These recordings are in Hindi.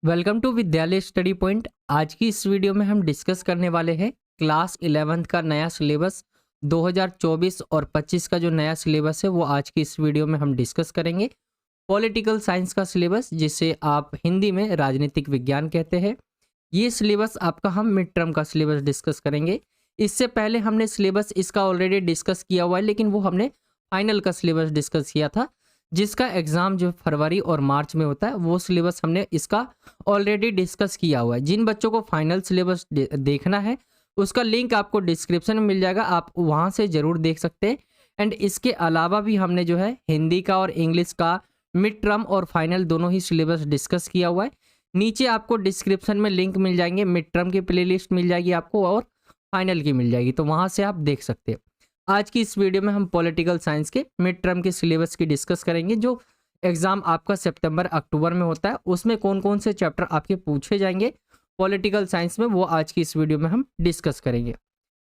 वेलकम टू विद्यालय स्टडी पॉइंट। आज की इस वीडियो में हम डिस्कस करने वाले हैं क्लास 11th का नया सिलेबस 2024 और 25 का जो नया सिलेबस है वो आज की इस वीडियो में हम डिस्कस करेंगे। पॉलिटिकल साइंस का सिलेबस, जिसे आप हिंदी में राजनीतिक विज्ञान कहते हैं, ये सिलेबस आपका हम मिड टर्म का सिलेबस डिस्कस करेंगे। इससे पहले हमने सिलेबस इसका ऑलरेडी डिस्कस किया हुआ है, लेकिन वो हमने फाइनल का सिलेबस डिस्कस किया था, जिसका एग्ज़ाम जो फरवरी और मार्च में होता है। वो सिलेबस हमने इसका ऑलरेडी डिस्कस किया हुआ है। जिन बच्चों को फाइनल सिलेबस देखना है उसका लिंक आपको डिस्क्रिप्शन में मिल जाएगा, आप वहाँ से ज़रूर देख सकते हैं। एंड इसके अलावा भी हमने जो है हिंदी का और इंग्लिश का मिड टर्म और फाइनल दोनों ही सिलेबस डिस्कस किया हुआ है। नीचे आपको डिस्क्रिप्शन में लिंक मिल जाएंगे, मिड टर्म की प्लेलिस्ट मिल जाएगी आपको और फाइनल की मिल जाएगी, तो वहाँ से आप देख सकते हैं। आज की इस वीडियो में हम पॉलिटिकल साइंस के मिड टर्म के सिलेबस की डिस्कस करेंगे। जो एग्जाम आपका सितंबर अक्टूबर में होता है, उसमें कौन कौन से चैप्टर आपके पूछे जाएंगे पॉलिटिकल साइंस में, वो आज की इस वीडियो में हम डिस्कस करेंगे।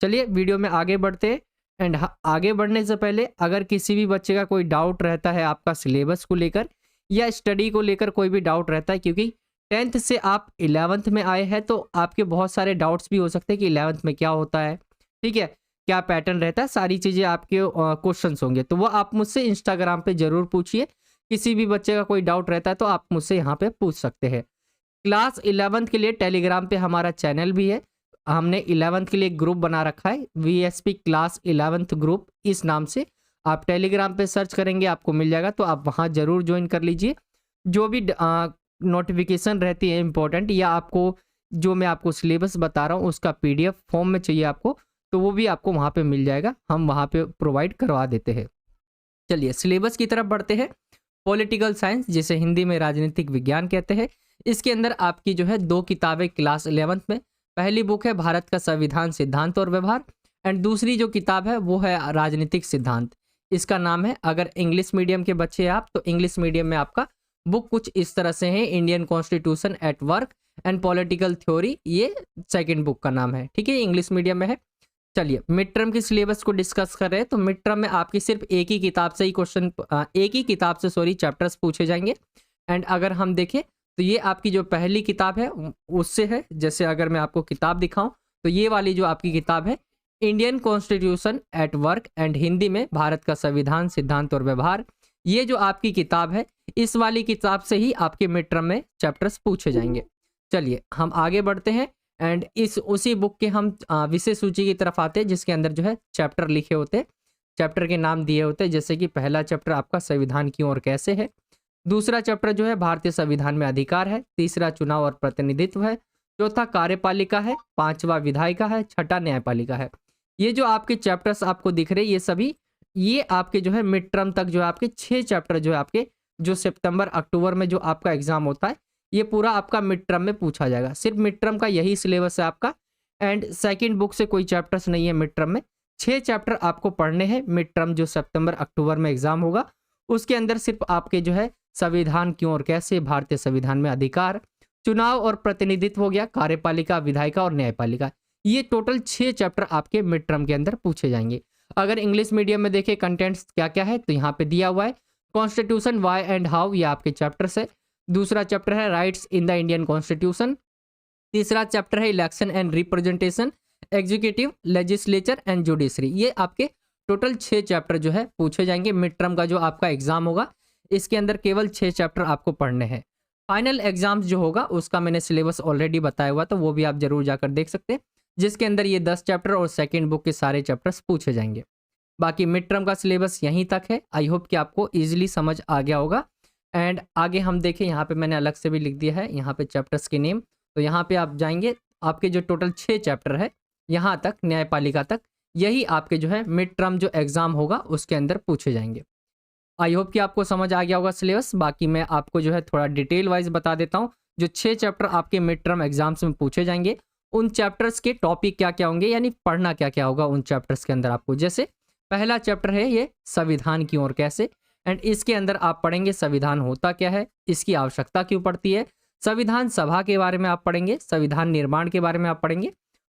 चलिए वीडियो में आगे बढ़ते हैं। एंड आगे बढ़ने से पहले अगर किसी भी बच्चे का कोई डाउट रहता है आपका सिलेबस को लेकर या स्टडी को लेकर, कोई भी डाउट रहता है, क्योंकि 10th से आप 11th में आए हैं तो आपके बहुत सारे डाउट्स भी हो सकते हैं कि 11th में क्या होता है, ठीक है, क्या पैटर्न रहता है, सारी चीज़ें आपके क्वेश्चंस होंगे, तो वो आप मुझसे इंस्टाग्राम पे ज़रूर पूछिए। किसी भी बच्चे का कोई डाउट रहता है तो आप मुझसे यहाँ पे पूछ सकते हैं। क्लास 11th के लिए टेलीग्राम पे हमारा चैनल भी है। हमने 11th के लिए ग्रुप बना रखा है, VSP क्लास 11th ग्रुप, इस नाम से आप टेलीग्राम पे सर्च करेंगे आपको मिल जाएगा, तो आप वहाँ ज़रूर ज्वाइन कर लीजिए। जो भी नोटिफिकेशन रहती है इंपॉर्टेंट, या आपको जो मैं आपको सिलेबस बता रहा हूँ उसका PDF फॉर्म में चाहिए आपको, तो वो भी आपको वहाँ पे मिल जाएगा, हम वहाँ पे प्रोवाइड करवा देते हैं। चलिए सिलेबस की तरफ बढ़ते हैं। पॉलिटिकल साइंस, जिसे हिंदी में राजनीतिक विज्ञान कहते हैं, इसके अंदर आपकी जो है 2 किताबें क्लास 11th में। पहली बुक है भारत का संविधान, सिद्धांत और व्यवहार, एंड दूसरी जो किताब है वो है राजनीतिक सिद्धांत। इसका नाम है, अगर इंग्लिश मीडियम के बच्चे हैं आप तो इंग्लिश मीडियम में आपका बुक कुछ इस तरह से है, Indian constitution at work and political theory, ये सेकेंड बुक का नाम है, ठीक है, इंग्लिश मीडियम में है। चलिए मिड टर्म की सिलेबस को डिस्कस कर रहे हैं, तो मिड टर्म में आपकी सिर्फ एक ही किताब से ही क्वेश्चन, एक ही किताब से सॉरी चैप्टर्स पूछे जाएंगे। एंड अगर हम देखें तो ये आपकी जो पहली किताब है उससे है, जैसे अगर मैं आपको किताब दिखाऊं तो ये वाली जो आपकी किताब है Indian constitution at work and Hindi में भारत का संविधान, सिद्धांत और व्यवहार, ये जो आपकी किताब है, इस वाली किताब से ही आपके मिड टर्म में चैप्टर्स पूछे जाएंगे। चलिए हम आगे बढ़ते हैं। एंड इस उसी बुक के हम विषय सूची की तरफ आते हैं, जिसके अंदर जो है चैप्टर लिखे होते हैं, चैप्टर के नाम दिए होते हैं, जैसे कि पहला चैप्टर आपका संविधान क्यों और कैसे है, दूसरा चैप्टर जो है भारतीय संविधान में अधिकार है, तीसरा चुनाव और प्रतिनिधित्व है, चौथा कार्यपालिका है, पांचवा विधायिका है, छठा न्यायपालिका है। ये जो आपके चैप्टर्स आपको दिख रहे हैं, ये सभी ये आपके जो है मिड टर्म तक जो है आपके 6 चैप्टर जो है आपके जो सितंबर अक्टूबर में जो आपका एग्जाम होता है, ये पूरा आपका मिड टर्म में पूछा जाएगा। सिर्फ मिड टर्म का यही सिलेबस है आपका, एंड सेकंड बुक से कोई चैप्टर्स नहीं है मिड टर्म में। 6 चैप्टर आपको पढ़ने हैं मिड टर्म जो सितंबर अक्टूबर में एग्जाम होगा, उसके अंदर सिर्फ आपके जो है संविधान क्यों और कैसे, भारतीय संविधान में अधिकार, चुनाव और प्रतिनिधित्व हो गया, कार्यपालिका, विधायिका और न्यायपालिका, ये टोटल 6 चैप्टर आपके मिड टर्म के अंदर पूछे जाएंगे। अगर इंग्लिश मीडियम में देखें कंटेंट्स क्या क्या है, तो यहाँ पे दिया हुआ है कॉन्स्टिट्यूशन वाई एंड हाउ, ये आपके चैप्टर्स है। दूसरा चैप्टर है rights in the Indian constitution, तीसरा चैप्टर है election and representation, executive, legislature and judiciary, ये आपके टोटल 6 चैप्टर जो है पूछे जाएंगे। मिड टर्म का जो आपका एग्जाम होगा, इसके अंदर केवल 6 चैप्टर आपको पढ़ने हैं। फाइनल एग्जाम्स जो होगा उसका मैंने सिलेबस ऑलरेडी बताया हुआ, तो वो भी आप जरूर जाकर देख सकते हैं, जिसके अंदर ये 10 चैप्टर और सेकेंड बुक के सारे चैप्टर्स पूछे जाएंगे। बाकी मिड टर्म का सिलेबस यहीं तक है। आई होप कि आपको ईजिली समझ आ गया होगा। एंड आगे हम देखें, यहाँ पे मैंने अलग से भी लिख दिया है यहाँ पे चैप्टर्स के नेम, तो यहाँ पे आप जाएंगे, आपके जो टोटल 6 चैप्टर है यहाँ तक, न्यायपालिका तक, यही आपके जो है मिड टर्म जो एग्जाम होगा उसके अंदर पूछे जाएंगे। आई होप कि आपको समझ आ गया होगा सिलेबस। बाकी मैं आपको जो है थोड़ा डिटेल वाइज बता देता हूँ। जो 6 चैप्टर आपके मिड टर्म एग्जाम्स में पूछे जाएंगे, उन चैप्टर्स के टॉपिक क्या क्या होंगे, यानी पढ़ना क्या क्या होगा उन चैप्टर्स के अंदर आपको। जैसे पहला चैप्टर है ये संविधान क्यों और कैसे, एंड इसके अंदर आप पढ़ेंगे संविधान होता क्या है, इसकी आवश्यकता क्यों पड़ती है, संविधान सभा के बारे में आप पढ़ेंगे, संविधान निर्माण के बारे में आप पढ़ेंगे,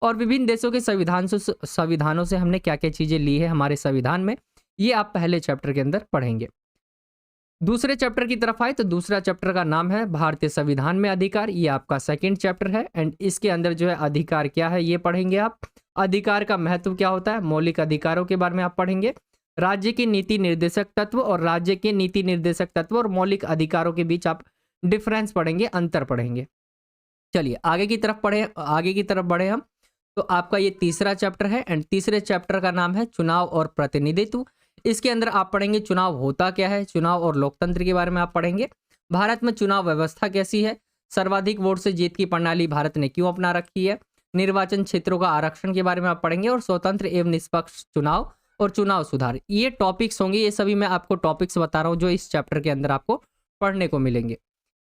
और विभिन्न देशों के संविधानों से हमने क्या क्या चीज़ें ली है हमारे संविधान में, ये आप पहले चैप्टर के अंदर पढ़ेंगे। दूसरे चैप्टर की तरफ आए तो दूसरा चैप्टर का नाम है भारतीय संविधान में अधिकार। ये आपका सेकंड चैप्टर है एंड इसके अंदर जो है अधिकार क्या है ये पढ़ेंगे आप। अधिकार का महत्व क्या होता है, मौलिक अधिकारों के बारे में आप पढ़ेंगे। राज्य के नीति निर्देशक तत्व और राज्य के नीति निर्देशक तत्व और मौलिक अधिकारों के बीच आप डिफरेंस पढ़ेंगे, अंतर पढ़ेंगे। चलिए आगे की तरफ बढ़े हम। तो आपका ये तीसरा चैप्टर है एंड तीसरे चैप्टर का नाम है चुनाव और प्रतिनिधित्व। इसके अंदर आप पढ़ेंगे चुनाव होता क्या है, चुनाव और लोकतंत्र के बारे में आप पढ़ेंगे। भारत में चुनाव व्यवस्था कैसी है, सर्वाधिक वोट से जीत की प्रणाली भारत ने क्यों अपना रखी है, निर्वाचन क्षेत्रों का आरक्षण के बारे में आप पढ़ेंगे और स्वतंत्र एवं निष्पक्ष चुनाव और चुनाव सुधार। ये टॉपिक्स होंगे, ये सभी मैं आपको टॉपिक्स बता रहा हूँ जो इस चैप्टर के अंदर आपको पढ़ने को मिलेंगे।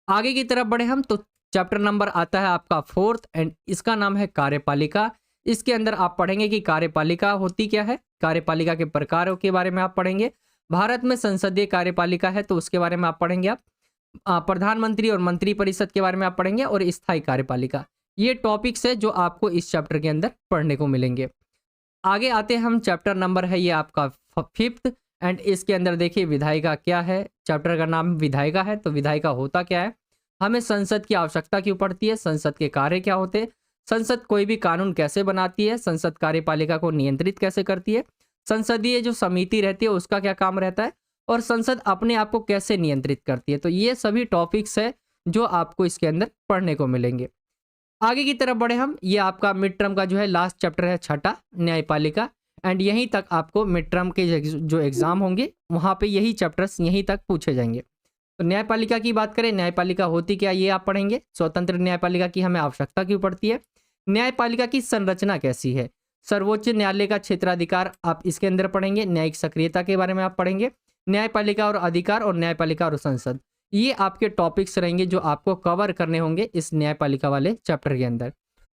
आगे की तरफ बढ़े हम तो चैप्टर नंबर आता है आपका फोर्थ एंड इसका नाम है कार्यपालिका। इसके अंदर आप पढ़ेंगे कि कार्यपालिका होती क्या है, कार्यपालिका के प्रकारों के बारे में आप पढ़ेंगे। भारत में संसदीय कार्यपालिका है तो उसके बारे में आप पढ़ेंगे। आप प्रधानमंत्री और मंत्री परिषद के बारे में आप पढ़ेंगे और स्थायी कार्यपालिका। ये टॉपिक्स है जो आपको इस चैप्टर के अंदर पढ़ने को मिलेंगे। आगे आते हैं हम, चैप्टर नंबर है ये आपका फिफ्थ एंड इसके अंदर देखिए विधायिका क्या है। चैप्टर का नाम विधायिका है तो विधायिका होता क्या है, हमें संसद की आवश्यकता क्यों पड़ती है, संसद के कार्य क्या होते हैं, संसद कोई भी कानून कैसे बनाती है, संसद कार्यपालिका को नियंत्रित कैसे करती है, संसदीय जो समिति रहती है उसका क्या काम रहता है और संसद अपने आप को कैसे नियंत्रित करती है। तो ये सभी टॉपिक्स है जो आपको इसके अंदर पढ़ने को मिलेंगे। आगे की तरफ बढ़े हम, ये आपका मिड टर्म का जो है लास्ट चैप्टर है छठा, न्यायपालिका एंड यहीं तक आपको मिड टर्म के जो एग्जाम होंगे वहाँ पे यही चैप्टर्स यहीं तक पूछे जाएंगे। तो न्यायपालिका की बात करें, न्यायपालिका होती क्या ये आप पढ़ेंगे। स्वतंत्र न्यायपालिका की हमें आवश्यकता क्यों पड़ती है, न्यायपालिका की संरचना कैसी है, सर्वोच्च न्यायालय का क्षेत्राधिकार आप इसके अंदर पढ़ेंगे। न्यायिक सक्रियता के बारे में आप पढ़ेंगे, न्यायपालिका और अधिकार और न्यायपालिका और संसद। ये आपके टॉपिक्स रहेंगे जो आपको कवर करने होंगे इस न्यायपालिका वाले चैप्टर के अंदर।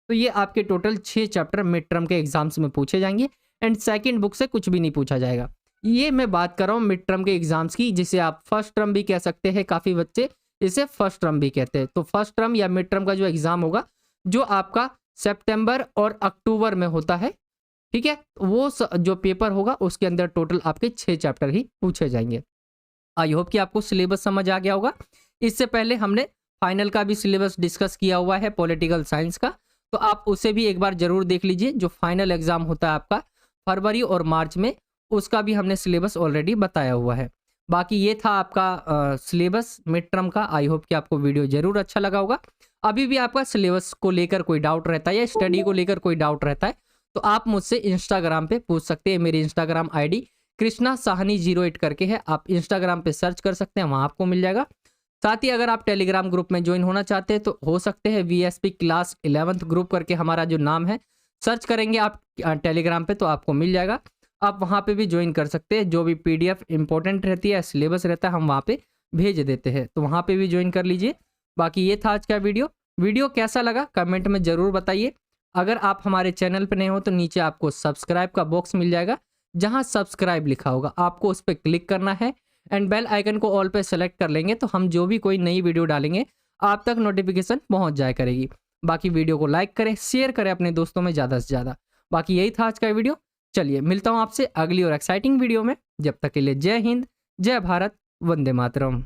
तो ये आपके टोटल 6 चैप्टर मिड टर्म के एग्जाम्स में पूछे जाएंगे एंड सेकंड बुक से कुछ भी नहीं पूछा जाएगा। ये मैं बात कर रहा हूँ मिड टर्म के एग्जाम्स की, जिसे आप फर्स्ट टर्म भी कह सकते हैं, काफ़ी बच्चे इसे फर्स्ट टर्म भी कहते हैं। तो फर्स्ट टर्म या मिड टर्म का जो एग्जाम होगा जो आपका सितंबर और अक्टूबर में होता है, ठीक है, वो जो पेपर होगा उसके अंदर टोटल आपके 6 चैप्टर ही पूछे जाएंगे। आई होप कि आपको सिलेबस समझ आ गया होगा। इससे पहले हमने फाइनल का भी सिलेबस डिस्कस किया हुआ है पॉलिटिकल साइंस का, तो आप उसे भी एक बार जरूर देख लीजिए। जो फाइनल एग्जाम होता है आपका फरवरी और मार्च में, उसका भी हमने सिलेबस ऑलरेडी बताया हुआ है। बाकी ये था आपका सिलेबस मिड टर्म का। आई होप कि आपको वीडियो जरूर अच्छा लगा होगा। अभी भी आपका सिलेबस को लेकर कोई डाउट रहता है या स्टडी को लेकर कोई डाउट रहता है तो आप मुझसे इंस्टाग्राम पे पूछ सकते हैं। मेरी इंस्टाग्राम आईडी कृष्णा साहनी 08 करके है, आप इंस्टाग्राम पे सर्च कर सकते हैं, वहाँ आपको मिल जाएगा। साथ ही अगर आप टेलीग्राम ग्रुप में ज्वाइन होना चाहते हैं तो हो सकते हैं VSP क्लास 11th ग्रुप करके हमारा जो नाम है, सर्च करेंगे आप टेलीग्राम पे तो आपको मिल जाएगा। आप वहाँ पे भी ज्वाइन कर सकते हैं। जो भी PDF इंपॉर्टेंट रहती है, सिलेबस रहता है, हम वहाँ पे भेज देते हैं, तो वहाँ पे भी ज्वाइन कर लीजिए। बाकी ये था आज का वीडियो कैसा लगा कमेंट में ज़रूर बताइए। अगर आप हमारे चैनल पर नए हो तो नीचे आपको सब्सक्राइब का बॉक्स मिल जाएगा, जहाँ सब्सक्राइब लिखा होगा आपको उस पर क्लिक करना है एंड बेल आइकन को ऑल पे सेलेक्ट कर लेंगे तो हम जो भी कोई नई वीडियो डालेंगे आप तक नोटिफिकेशन पहुँच जाया करेगी। बाकी वीडियो को लाइक करें, शेयर करें अपने दोस्तों में ज़्यादा से ज़्यादा। बाकी यही था आज का वीडियो। चलिए मिलता हूँ आपसे अगली और एक्साइटिंग वीडियो में। जब तक के लिए जय हिंद, जय भारत, वंदे मातरम।